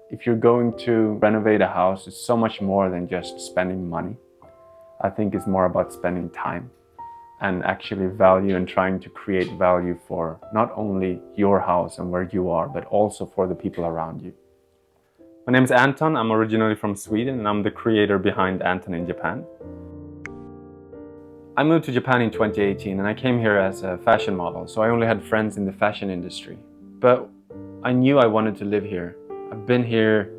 if you're going to renovate a house, it's so much more than just spending money. I think it's more about spending time and actually value and trying to create value for not only your house and where you are, but also for the people around you. My name is Anton. I'm originally from Sweden and I'm the creator behind Anton in Japan. I moved to Japan in 2018 and I came here as a fashion model, so I only had friends in the fashion industry. But I knew I wanted to live here. I've been here,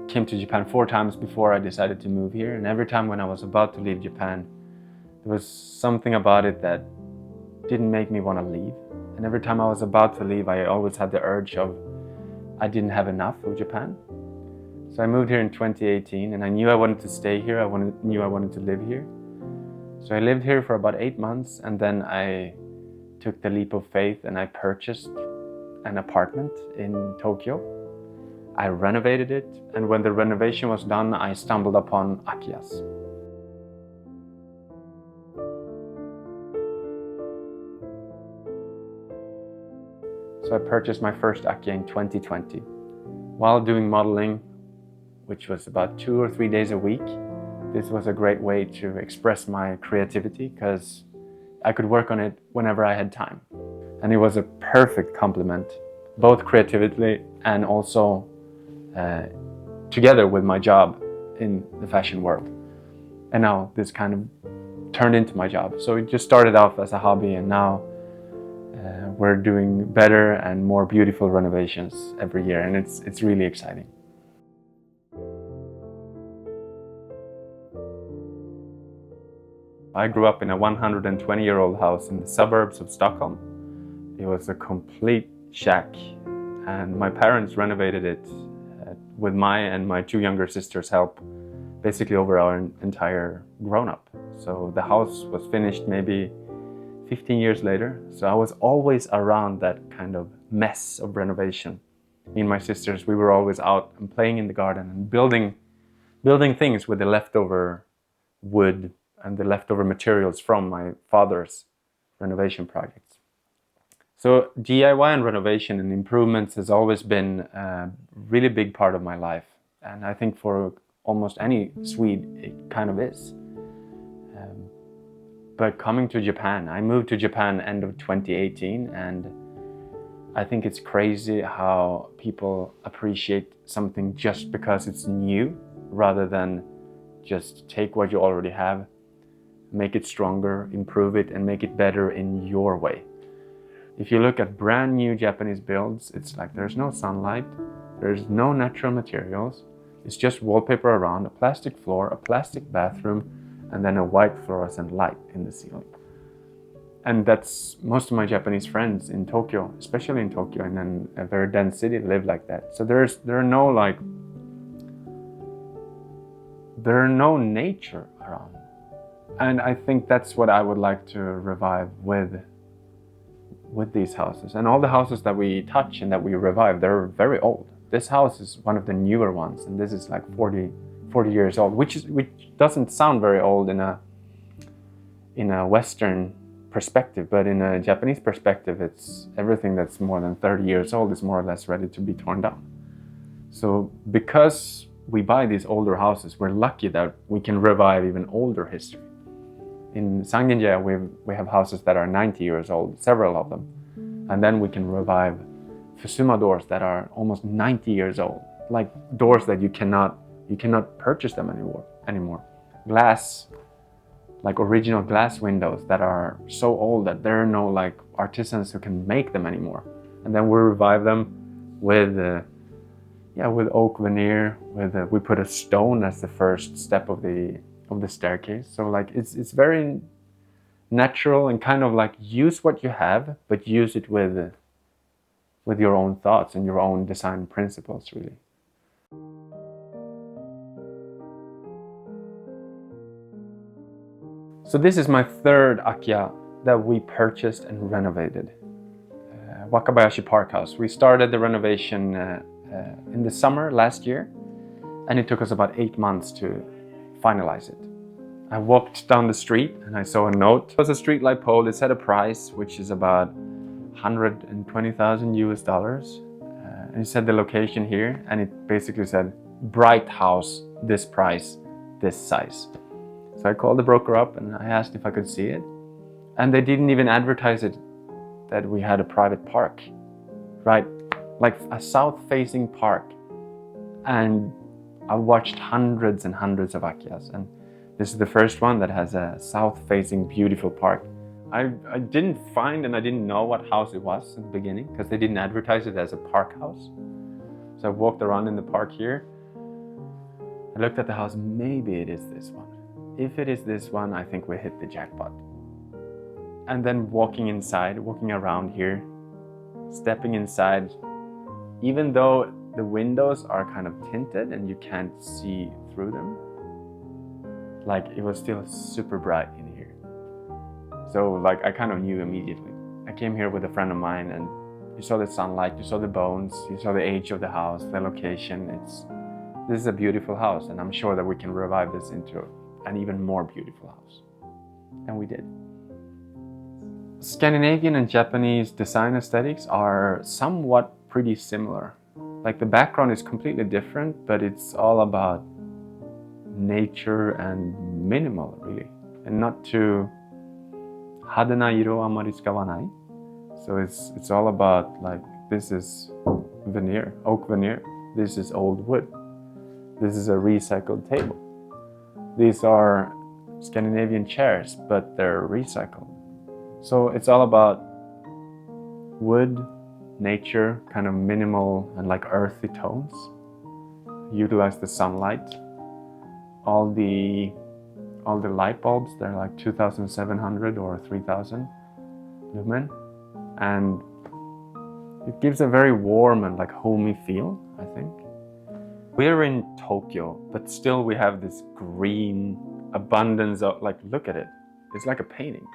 came to Japan 4 times before I decided to move here, and every time when I was about to leave Japan, there was something about it that didn't make me want to leave. And every time I was about to leave, I always had the urge of I didn't have enough of Japan. So I moved here in 2018 and I knew I wanted to stay here. Knew I wanted to live here. So I lived here for about 8 months and then I took the leap of faith and I purchased an apartment in Tokyo. I renovated it, and when the renovation was done, I stumbled upon Akiyas. So I purchased my first Akiya in 2020. While doing modeling, which was about 2 or 3 days a week, this was a great way to express my creativity because I could work on it whenever I had time. And it was a perfect complement, both creatively and also together with my job in the fashion world. And now this kind of turned into my job. So it just started off as a hobby and now we're doing better and more beautiful renovations every year, and it's really exciting. I grew up in a 120-year-old house in the suburbs of Stockholm. It was a complete shack, and my parents renovated it with my and my 2 younger sisters' help, basically over our entire grown-up. So the house was finished maybe 15 years later, so I was always around that kind of mess of renovation. Me and my sisters, we were always out and playing in the garden and building things with the leftover wood and the leftover materials from my father's renovation projects. So DIY and renovation and improvements has always been a really big part of my life, and I think for almost any Swede it kind of is. But coming to Japan, I moved to Japan end of 2018, and I think it's crazy how people appreciate something just because it's new, rather than just take what you already have, make it stronger, improve it, and make it better in your way. If you look at brand new Japanese builds, it's like there's no sunlight, there's no natural materials, it's just wallpaper around, a plastic floor, a plastic bathroom, and then a white fluorescent light in the ceiling. And that's most of my Japanese friends in Tokyo, especially in Tokyo and in a very dense city, live like that. So there are no nature around. And I think that's what I would like to revive with these houses. And all the houses that we touch and that we revive, they're very old. This house is one of the newer ones, and this is like 40 years old, which doesn't sound very old in a Western perspective, but in a Japanese perspective, it's everything that's more than 30 years old is more or less ready to be torn down. So because we buy these older houses, we're lucky that we can revive even older history. In Scandinavian, we have houses that are 90 years old, several of them, and then we can revive Fusuma doors that are almost 90 years old, like doors that you cannot purchase them anymore. Glass, like original glass windows that are so old that there are no like artisans who can make them anymore. And then we revive them with oak veneer. We put a stone as the first step of the staircase. So like it's very natural and kind of like use what you have, but use it with your own thoughts and your own design principles, really. So this is my third Akiya that we purchased and renovated. Wakabayashi Park House. We started the renovation in the summer last year, and it took us about 8 months to finalize it. I walked down the street and I saw a note. It was a streetlight pole. It said a price, which is about $120,000 US. and it said the location here, and it basically said bright house, this price, this size. So I called the broker up and I asked if I could see it, and they didn't even advertise it that we had a private park, right? Like a south-facing park. And I watched hundreds and hundreds of Akias, and this is the first one that has a south-facing beautiful park. I didn't find and I didn't know what house it was in the beginning because they didn't advertise it as a park house. So I walked around in the park here. I looked at the house, maybe it is this one. If it is this one, I think we hit the jackpot. And then walking inside, walking around here, stepping inside, even though the windows are kind of tinted and you can't see through them, like it was still super bright in here. So like I kind of knew immediately. I came here with a friend of mine and you saw the sunlight, you saw the bones, you saw the age of the house, the location. This is a beautiful house, and I'm sure that we can revive this into an even more beautiful house. And we did. Scandinavian and Japanese design aesthetics are somewhat pretty similar. Like the background is completely different, but it's all about nature and minimal, really. And not too hadena iro amari tsukawanai. So it's all about like, this is veneer, oak veneer. This is old wood. This is a recycled table. These are Scandinavian chairs, but they're recycled. So it's all about wood, nature, kind of minimal and like earthy tones. Utilize the sunlight. All the light bulbs, they're like 2,700 or 3,000 lumen. And it gives a very warm and like homey feel, I think. We're in Tokyo, but still we have this green abundance of, like, look at it. It's like a painting.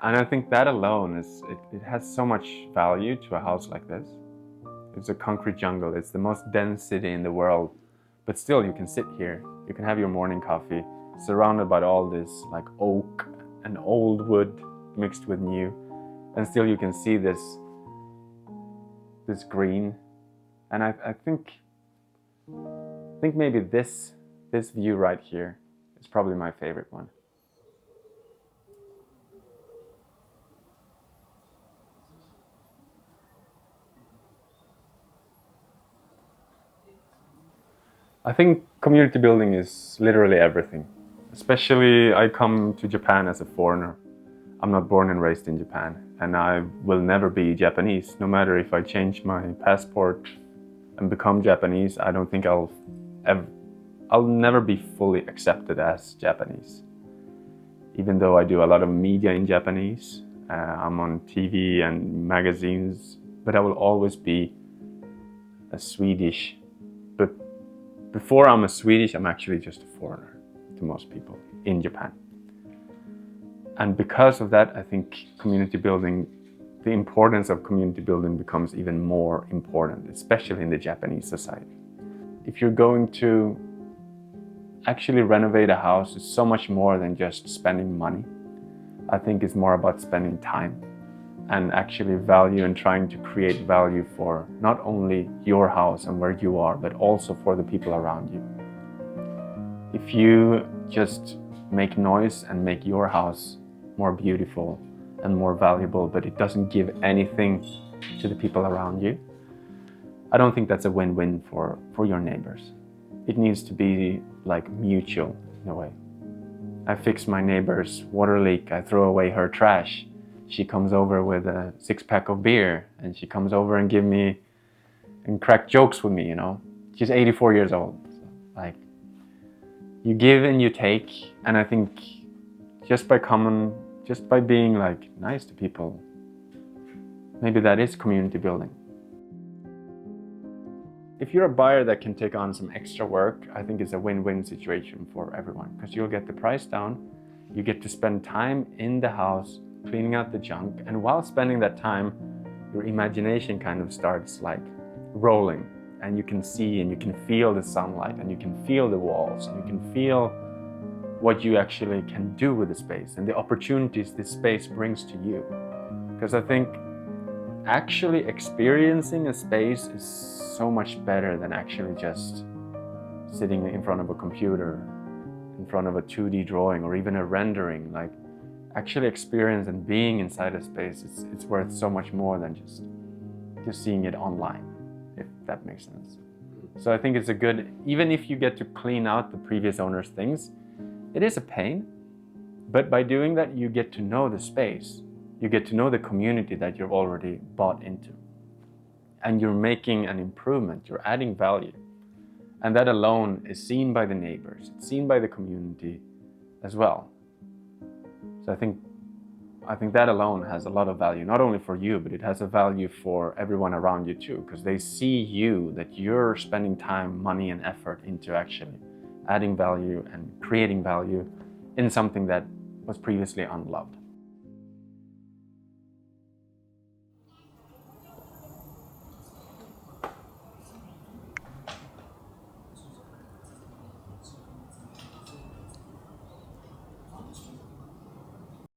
And I think that alone it has so much value to a house like this. It's a concrete jungle. It's the most dense city in the world. But still, you can sit here. You can have your morning coffee, surrounded by all this like oak and old wood mixed with new. And still you can see this green. And I think maybe this view right here is probably my favorite one. I think community building is literally everything. Especially I come to Japan as a foreigner. I'm not born and raised in Japan, and I will never be Japanese. No matter if I change my passport and become Japanese, I don't think I'll never be fully accepted as Japanese. Even though I do a lot of media in Japanese, I'm on TV and magazines, but I will always be a Swedish. But before I'm a Swedish, I'm actually just a foreigner to most people in Japan. And because of that, I think community building, the importance of community building becomes even more important, especially in the Japanese society. If you're going to actually renovate a house, it's so much more than just spending money. I think it's more about spending time and actually value and trying to create value for not only your house and where you are, but also for the people around you. If you just make noise and make your house more beautiful and more valuable, but it doesn't give anything to the people around you, I don't think that's a win-win for your neighbors. It needs to be like mutual in a way. I fix my neighbor's water leak, I throw away her trash. She comes over with a 6-pack of beer and she comes over and give me and crack jokes with me, you know. She's 84 years old. So, like, you give and you take, and I think just by being like nice to people, maybe that is community building. If you're a buyer that can take on some extra work, I think it's a win-win situation for everyone, because you'll get the price down, you get to spend time in the house cleaning out the junk, and while spending that time, your imagination kind of starts like rolling, and you can see and you can feel the sunlight, and you can feel the walls, and you can feel what you actually can do with the space and the opportunities this space brings to you. Because I think actually experiencing a space is so much better than actually just sitting in front of a computer, in front of a 2D drawing or even a rendering. Like, actually experience and being inside a space, it's worth so much more than just seeing it online, if that makes sense. So I think it's a good, even if you get to clean out the previous owner's things, it is a pain, but by doing that you get to know the space, you get to know the community that you've already bought into, and you're making an improvement, you're adding value. And that alone is seen by the neighbors, it's seen by the community as well. So I think that alone has a lot of value, not only for you, but it has a value for everyone around you too, because they see you, that you're spending time, money, and effort into actually adding value and creating value in something that was previously unloved.